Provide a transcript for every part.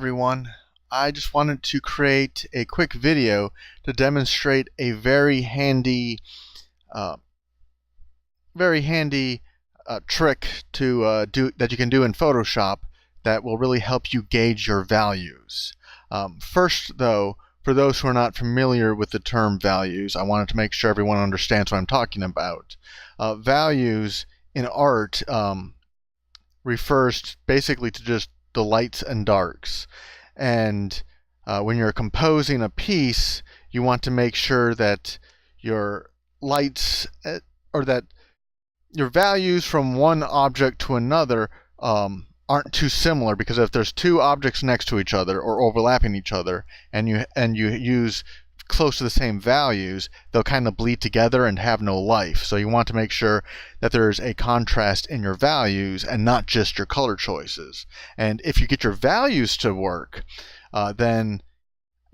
everyone. I just wanted to create a quick video to demonstrate a very handy uh, trick to do that you can do in Photoshop that will really help you gauge your values. First though, for those who are not familiar with the term values, I wanted to make sure everyone understands what I'm talking about. Values in art refers basically to just the lights and darks. And when you're composing a piece, you want to make sure that your lights or that your values from one object to another aren't too similar, because if there's two objects next to each other or overlapping each other and you use close to the same values, they'll kind of bleed together and have no life. So you want to make sure that there's a contrast in your values and not just your color choices. And if you get your values to work, then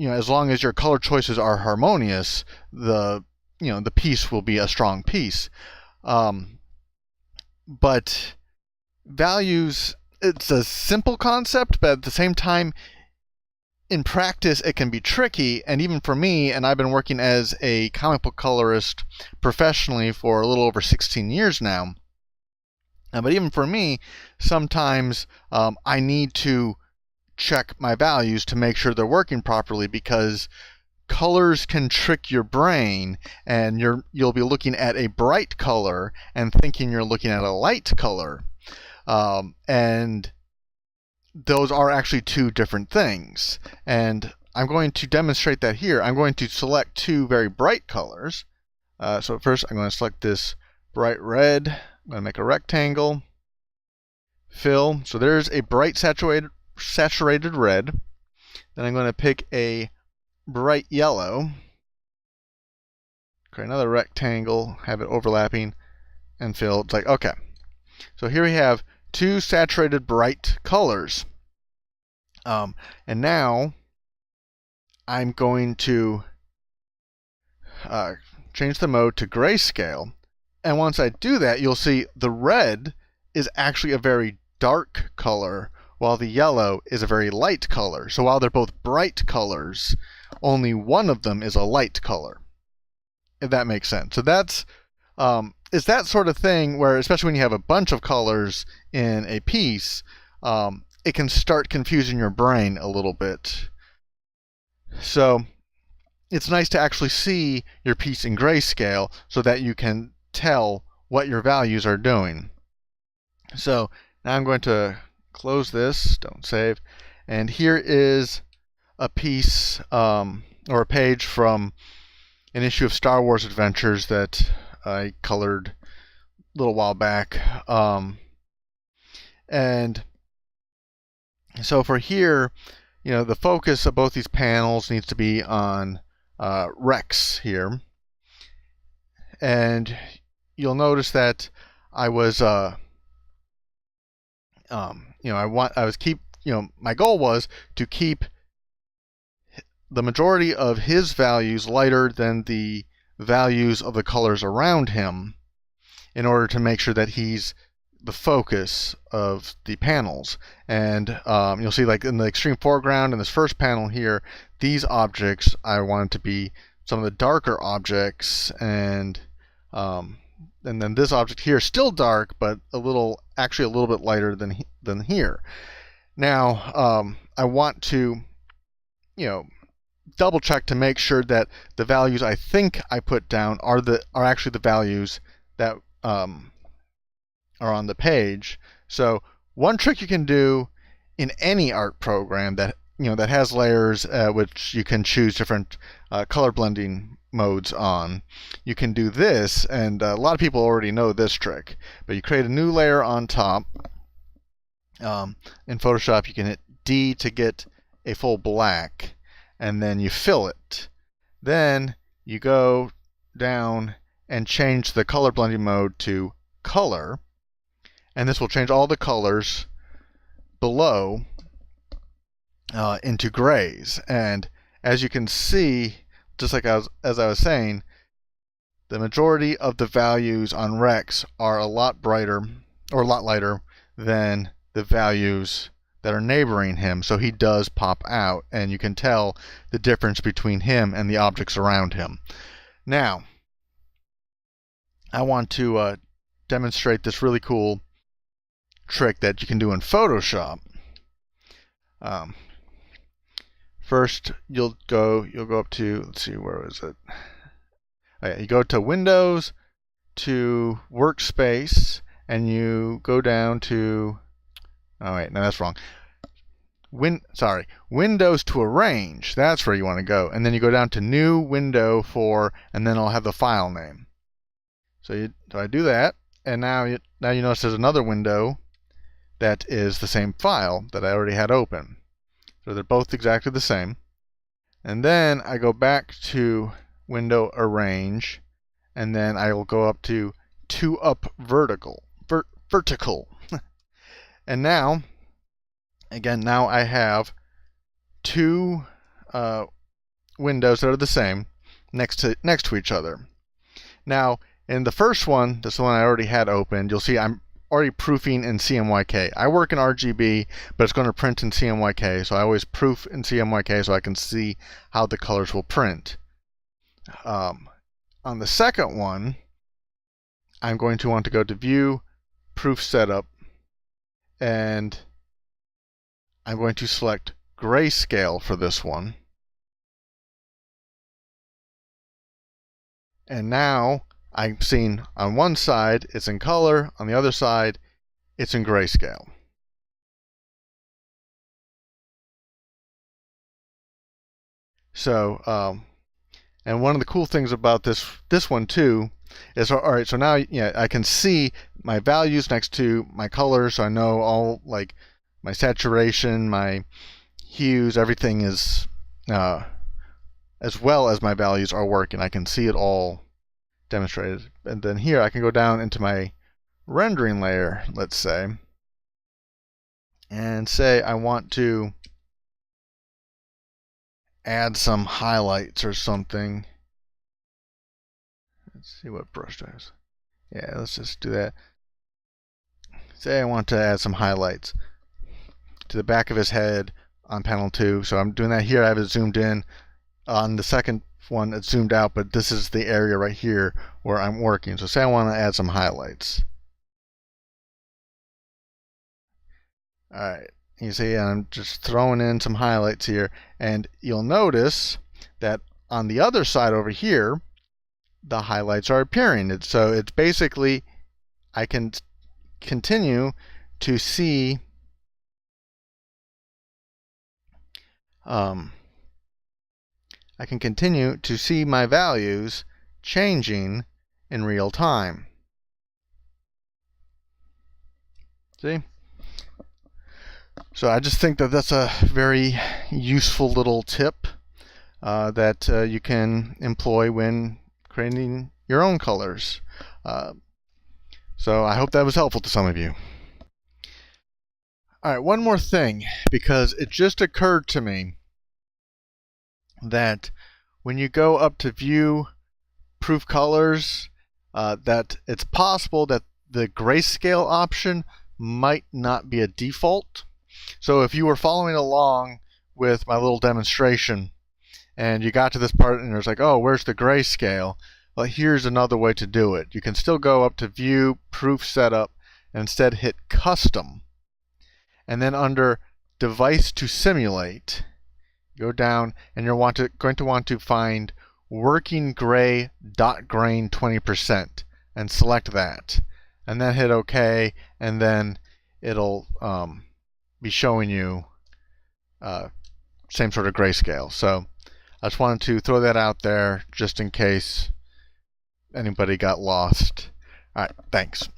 as long as your color choices are harmonious, the piece will be a strong piece. But values, it's a simple concept, but at the same time, in practice, it can be tricky. And even for me, and I've been working as a comic book colorist professionally for a little over 16 years now, but even for me, sometimes I need to check my values to make sure they're working properly, because colors can trick your brain, and you'll be looking at a bright color and thinking you're looking at a light color, and those are actually two different things. And I'm going to demonstrate that here. I'm going to select two very bright colors. So first I'm going to select this bright red. I'm going to make a rectangle. Fill. So there's a bright saturated red. Then I'm going to pick a bright yellow. Create another rectangle, have it overlapping, and fill. It's like, okay. So here we have two saturated bright colors. And now I'm going to change the mode to grayscale. And once I do that, you'll see the red is actually a very dark color, while the yellow is a very light color. So while they're both bright colors, only one of them is a light color, if that makes sense. So that's it's that sort of thing where, especially when you have a bunch of colors in a piece, it can start confusing your brain a little bit. So it's nice to actually see your piece in grayscale so that you can tell what your values are doing. So now I'm going to close this, don't save, and here is a piece or a page from an issue of Star Wars Adventures that I colored a little while back. And so for here, the focus of both these panels needs to be on Rex here. And you'll notice that I was my goal was to keep the majority of his values lighter than the values of the colors around him, in order to make sure that he's the focus of the panels. And you'll see, like in the extreme foreground in this first panel here, these objects I wanted to be some of the darker objects, and then this object here is still dark, but actually a little bit lighter than here. Now I want to double check to make sure that the values I think I put down are actually the values that are on the page. So one trick you can do in any art program that that has layers, which you can choose different color blending modes on, you can do this, and a lot of people already know this trick, but you create a new layer on top. In Photoshop, you can hit D to get a full black, and then you fill it. Then you go down and change the color blending mode to color, and this will change all the colors below into grays. And as you can see, just like as I was saying, the majority of the values on Rex are a lot brighter or a lot lighter than the values that are neighboring him, so he does pop out, and you can tell the difference between him and the objects around him. Now, I want to demonstrate this really cool trick that you can do in Photoshop. First, you'll go up to, let's see, where is it? You go to Windows, to Workspace, and you go down to, oh wait, no, that's wrong. Windows to Arrange. That's where you want to go, and then you go down to New Window for, and then it'll have the file name. So I do that, and now you notice there's another window that is the same file that I already had open. So they're both exactly the same. And then I go back to Window Arrange, and then I will go up to Up Vertical. And now, again, now I have two windows that are the same next to each other. Now, in the first one, this is the one I already had opened, you'll see I'm already proofing in CMYK. I work in RGB, but it's going to print in CMYK, so I always proof in CMYK so I can see how the colors will print. On the second one, I'm going to want to go to View, Proof Setup, and I'm going to select Grayscale for this one. And now I'm seeing on one side it's in color, on the other side it's in grayscale. So, and one of the cool things about this one too is, all right, so now I can see my values next to my colors, so I know all, like, my saturation, my hues, everything is, as well as my values are working. I can see it all demonstrated. And then here I can go down into my rendering layer, let's say, and say I want to add some highlights or something. Let's see what brush does. Yeah, let's just do that. Say I want to add some highlights to the back of his head on panel 2. So I'm doing that here. I have it zoomed in. On the second one, it's zoomed out, but this is the area right here where I'm working. So say I want to add some highlights. Alright, you see I'm just throwing in some highlights here, and you'll notice that on the other side over here, the highlights are appearing. So it's basically, I can continue to see my values changing in real time. See? So I just think that that's a very useful little tip that you can employ when creating your own colors. So I hope that was helpful to some of you. All right, one more thing, because it just occurred to me that when you go up to View, Proof Colors, that it's possible that the grayscale option might not be a default. So if you were following along with my little demonstration and you got to this part and there's like, oh, where's the grayscale? Well, here's another way to do it. You can still go up to View, Proof Setup, and instead hit Custom. And then under Device to Simulate, go down and you're going to want to find Working Gray Dot Grain 20% and select that. And then hit OK, and then it'll be showing you same sort of grayscale. So I just wanted to throw that out there just in case anybody got lost. All right, thanks.